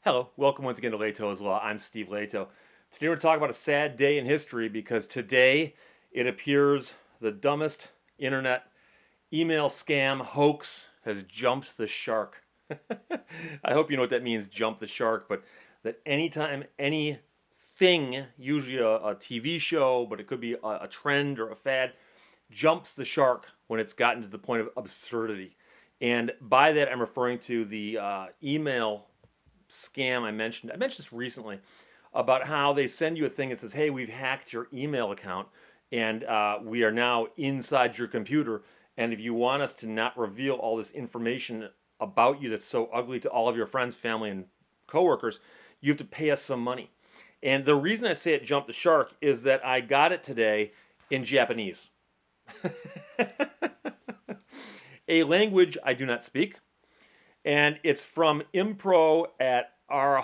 Hello, welcome once again to Lehto's Law. I'm Steve Lehto. Today we're talking about a sad day in history because today it appears the dumbest internet email scam hoax has jumped the shark. I hope you know what that means, jump the shark, but that anytime anything, usually a TV show, but it could be a trend or a fad, jumps the shark when it's gotten to the point of absurdity. And by that, I'm referring to the email scam I mentioned this recently about how they send you a thing that says, "Hey, we've hacked your email account, and we are now inside your computer. And if you want us to not reveal all this information about you that's so ugly to all of your friends, family, and coworkers, you have to pay us some money." And the reason I say it jumped the shark is that I got it today in Japanese, a language I do not speak, and it's from impro at arhancz.hu,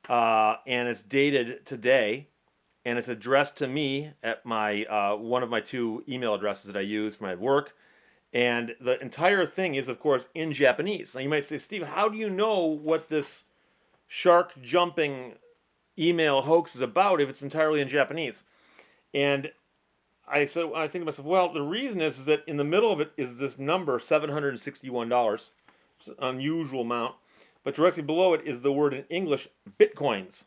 and it's dated today, and it's addressed to me at my one of my two email addresses that I use for my work. And the entire thing is, of course, in Japanese. Now you might say, Steve, how do you know what this shark jumping email hoax is about if it's entirely in Japanese? And I think to myself, well, the reason is that in the middle of it is this number, $761. It's an unusual amount. But directly below it is the word in English, bitcoins.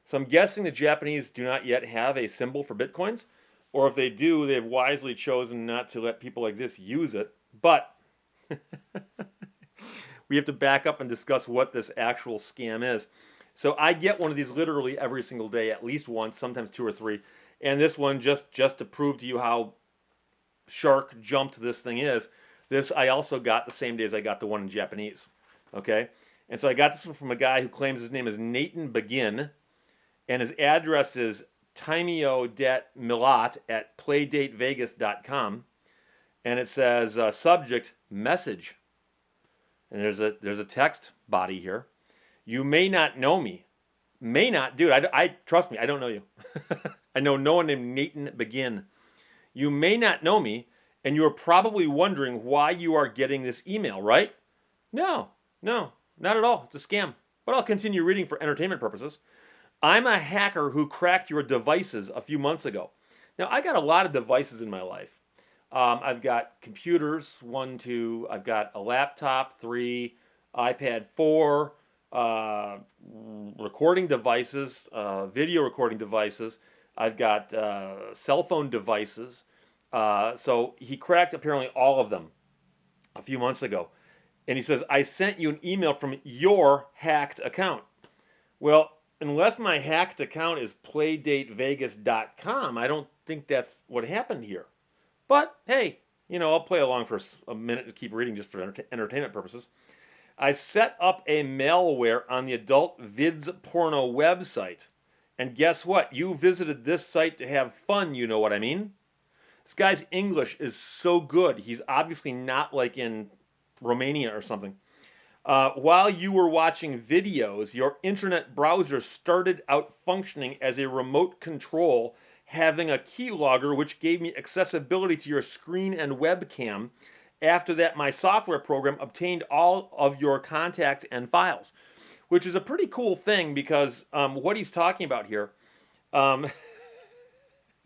So I'm guessing the Japanese do not yet have a symbol for bitcoins. Or if they do, they've wisely chosen not to let people like this use it. But we have to back up and discuss what this actual scam is. So I get one of these literally every single day, at least once, sometimes two or three. And this one, just to prove to you how shark jumped this thing is, this I also got the same day as I got the one in Japanese. Okay? And so I got this one from a guy who claims his name is Nathan Begin, and his address is timio.milat at playdatevegas.com, and it says subject message, and there's a text body here. You may not know me. May not, dude. I trust me. I don't know you. I know no one named Nathan Begin. You may not know me, and you are probably wondering why you are getting this email, right? No, no, not at all. It's a scam. But I'll continue reading for entertainment purposes. I'm a hacker who cracked your devices a few months ago. Now, I got a lot of devices in my life. I've got computers, one, two. I've got a laptop, three, iPad 4, recording devices, video recording devices. I've got cell phone devices. So he cracked apparently all of them a few months ago. And he says, I sent you an email from your hacked account. Well, unless my hacked account is playdatevegas.com, I don't think that's what happened here. But hey, I'll play along for a minute to keep reading just for entertainment purposes. I set up a malware on the adult vids porno website. And guess what? You visited this site to have fun, you know what I mean? This guy's English is so good. He's obviously not like in Romania or something. While you were watching videos, your internet browser started out functioning as a remote control, having a keylogger which gave me accessibility to your screen and webcam. After that, my software program obtained all of your contacts and files, which is a pretty cool thing because what he's talking about here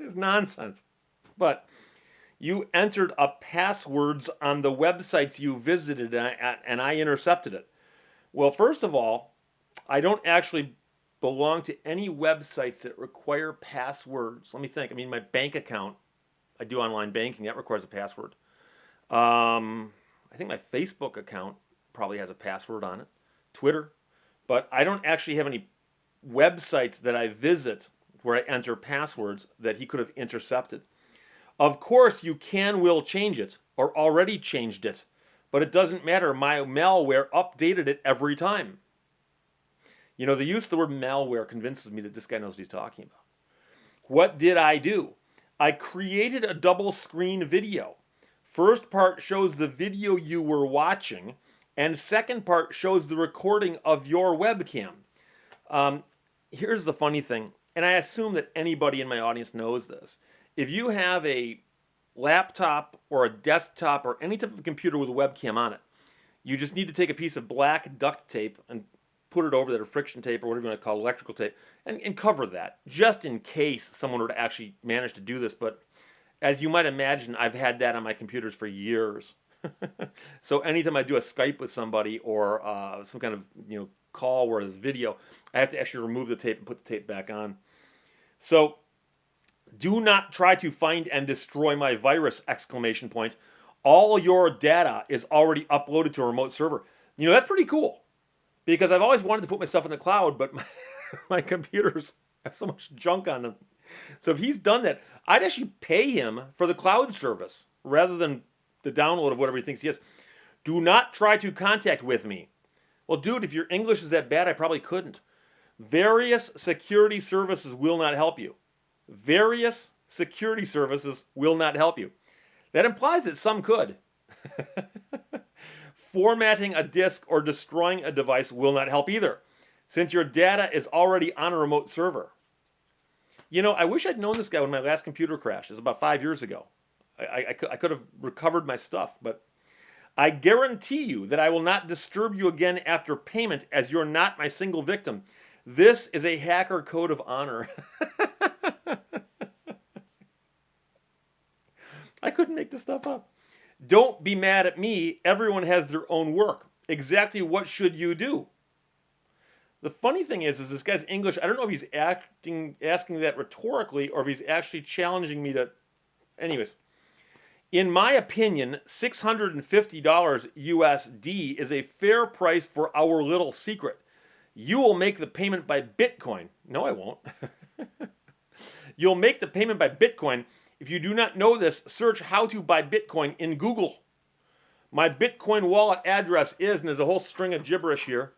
is nonsense. But you entered a passwords on the websites you visited, and I intercepted it. Well, first of all, I don't actually belong to any websites that require passwords. Let me think. I mean, my bank account, I do online banking, that requires a password. I think my Facebook account probably has a password on it. Twitter. But I don't actually have any websites that I visit where I enter passwords that he could have intercepted. Of course, you will change it, or already changed it, but it doesn't matter. My malware updated it every time. The use of the word malware convinces me that this guy knows what he's talking about. What did I do? I created a double screen video. First part shows the video you were watching, and second part shows the recording of your webcam. Here's the funny thing, and I assume that anybody in my audience knows this. If you have a laptop or a desktop or any type of computer with a webcam on it, You just need to take a piece of black duct tape and put it over that, or friction tape, or whatever you want to call it, electrical tape, and cover that, just in case someone were to actually manage to do this. But as you might imagine, I've had that on my computers for years. So anytime I do a Skype with somebody, or some kind of call where there's video, I have to actually remove the tape and put the tape back on. So do not try to find and destroy my virus! Exclamation point. All your data is already uploaded to a remote server. That's pretty cool, because I've always wanted to put my stuff in the cloud, but my computers have so much junk on them. So if he's done that, I'd actually pay him for the cloud service rather than the download of whatever he thinks he is. Do not try to contact with me. Well, dude, if your English is that bad, I probably couldn't. Various security services will not help you. Various security services will not help you. That implies that some could. Formatting a disk or destroying a device will not help either, since your data is already on a remote server. I wish I'd known this guy when my last computer crashed. It was about 5 years ago. I could have recovered my stuff, but I guarantee you that I will not disturb you again after payment, as you're not my single victim. This is a hacker code of honor. I couldn't make this stuff up. Don't be mad at me. Everyone has their own work. Exactly what should you do? The funny thing is this guy's English, I don't know if he's asking that rhetorically, or if he's actually challenging me to... Anyways, in my opinion, $650 USD is a fair price for our little secret. You will make the payment by Bitcoin. No, I won't. You'll make the payment by Bitcoin. If you do not know this, search how to buy Bitcoin in Google. My Bitcoin wallet address is, and there's a whole string of gibberish here.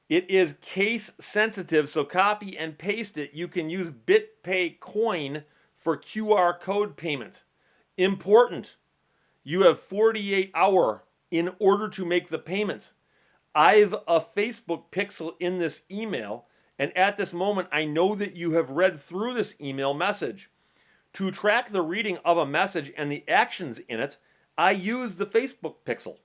It is case sensitive, so copy and paste it. You can use BitPay Coin for QR code payment. Important. You have 48 hours in order to make the payment. I've a Facebook pixel in this email, and at this moment I know that you have read through this email message. To track the reading of a message and the actions in it, I use the Facebook pixel.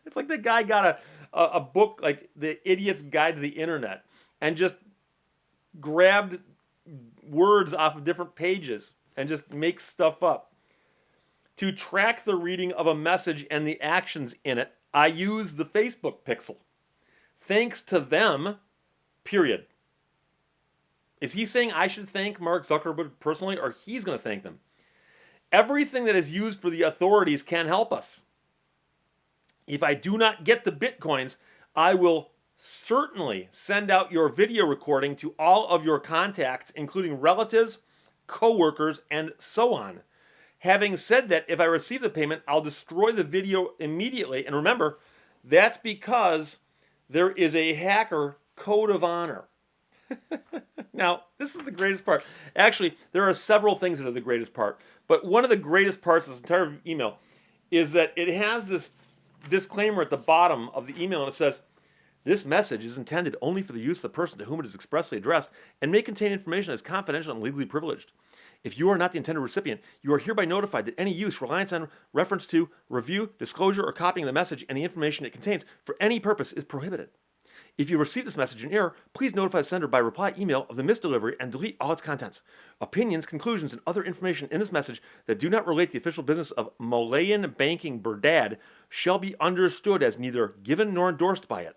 It's like the guy got a book like The Idiot's Guide to the Internet and just grabbed words off of different pages and just makes stuff up. To track the reading of a message and the actions in it, I use the Facebook pixel. Thanks to them, period. Is he saying I should thank Mark Zuckerberg personally, or he's going to thank them? Everything that is used for the authorities can help us. If I do not get the Bitcoins, I will certainly send out your video recording to all of your contacts, including relatives, coworkers, and so on. Having said that, if I receive the payment, I'll destroy the video immediately. And remember, that's because there is a hacker code of honor. Now, this is the greatest part. Actually, there are several things that are the greatest part. But one of the greatest parts of this entire email is that it has this disclaimer at the bottom of the email, and it says, this message is intended only for the use of the person to whom it is expressly addressed and may contain information that is confidential and legally privileged. If you are not the intended recipient, you are hereby notified that any use, reliance on, reference to, review, disclosure, or copying the message and the information it contains for any purpose is prohibited. If you receive this message in error, please notify the sender by reply email of the misdelivery and delete all its contents. Opinions, conclusions, and other information in this message that do not relate to the official business of Malayan Banking Burdad shall be understood as neither given nor endorsed by it.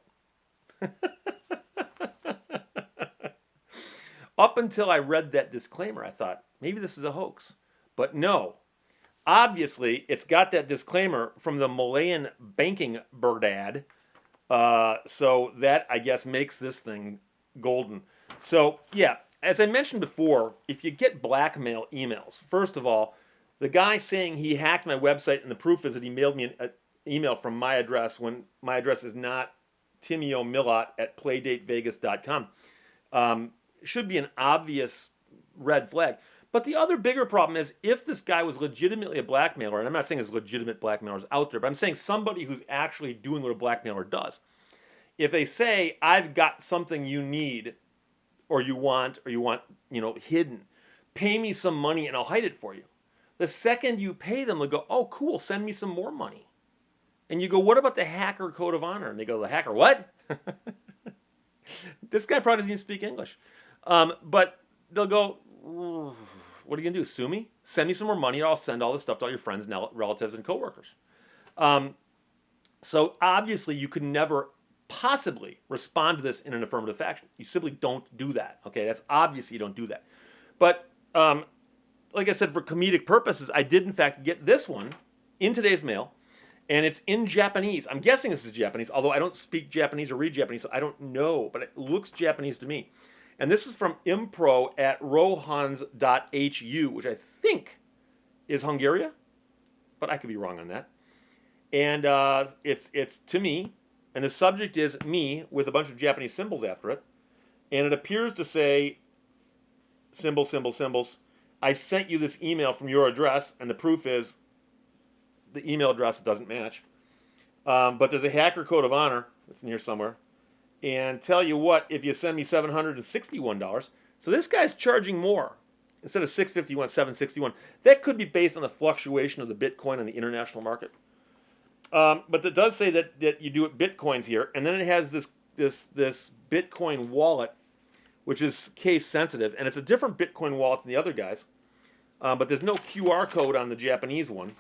Up until I read that disclaimer, I thought, maybe this is a hoax. But no. Obviously, it's got that disclaimer from the Malayan Banking Burdad. So that, I guess, makes this thing golden. So, yeah, as I mentioned before, if you get blackmail emails, first of all, the guy saying he hacked my website, and the proof is that he mailed me an email from my address when my address is not timmyomillot@playdatevegas.com, should be an obvious red flag. But the other bigger problem is if this guy was legitimately a blackmailer, and I'm not saying there's legitimate blackmailers out there, but I'm saying somebody who's actually doing what a blackmailer does. If they say, I've got something you need, or you want, hidden, pay me some money and I'll hide it for you. The second you pay them, they'll go, oh, cool, send me some more money. And you go, what about the hacker code of honor? And they go, the hacker what? This guy probably doesn't even speak English. But they'll go, what are you going to do? Sue me? Send me some more money, or I'll send all this stuff to all your friends, and relatives, and coworkers. So obviously, you could never possibly respond to this in an affirmative fashion. You simply don't do that. Okay, that's obvious you don't do that. But like I said, for comedic purposes, I did in fact get this one in today's mail, and it's in Japanese. I'm guessing this is Japanese, although I don't speak Japanese or read Japanese, so I don't know, but it looks Japanese to me. And this is from impro@rohans.hu, which I think is Hungary, but I could be wrong on that. And it's to me, and the subject is me with a bunch of Japanese symbols after it, and it appears to say symbols, symbols, symbols. I sent you this email from your address, and the proof is the email address doesn't match. But there's a hacker code of honor. It's in here somewhere. And tell you what, if you send me $761, so this guy's charging more. Instead of $651, $761. That could be based on the fluctuation of the Bitcoin on the international market. But it does say that you do it Bitcoins here, and then it has this Bitcoin wallet, which is case sensitive, and it's a different Bitcoin wallet than the other guys. But there's no QR code on the Japanese one.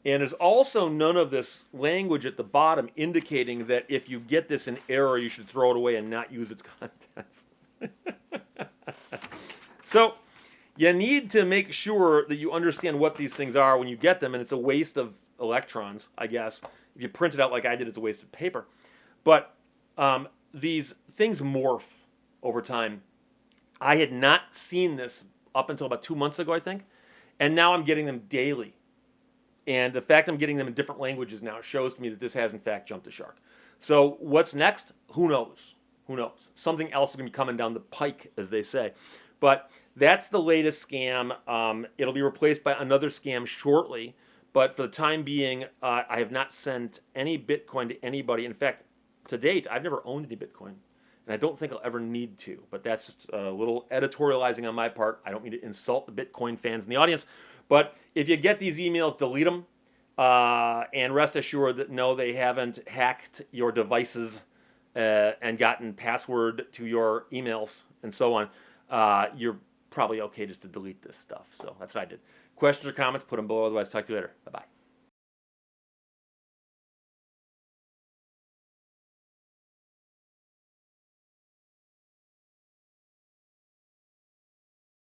And there's also none of this language at the bottom indicating that if you get this in error, you should throw it away and not use its contents. So you need to make sure that you understand what these things are when you get them, and it's a waste of electrons, I guess. If you print it out like I did, it's a waste of paper. But these things morph over time. I had not seen this up until about 2 months ago, I think, and now I'm getting them daily. And the fact I'm getting them in different languages now shows to me that this has, in fact, jumped the shark. So what's next? Who knows? Who knows? Something else is going to be coming down the pike, as they say. But that's the latest scam. It'll be replaced by another scam shortly. But for the time being, I have not sent any Bitcoin to anybody. In fact, to date, I've never owned any Bitcoin. And I don't think I'll ever need to. But that's just a little editorializing on my part. I don't mean to insult the Bitcoin fans in the audience. But if you get these emails, delete them. And rest assured that no, they haven't hacked your devices and gotten password to your emails and so on. You're probably okay just to delete this stuff. So that's what I did. Questions or comments, put them below. Otherwise, talk to you later. Bye-bye.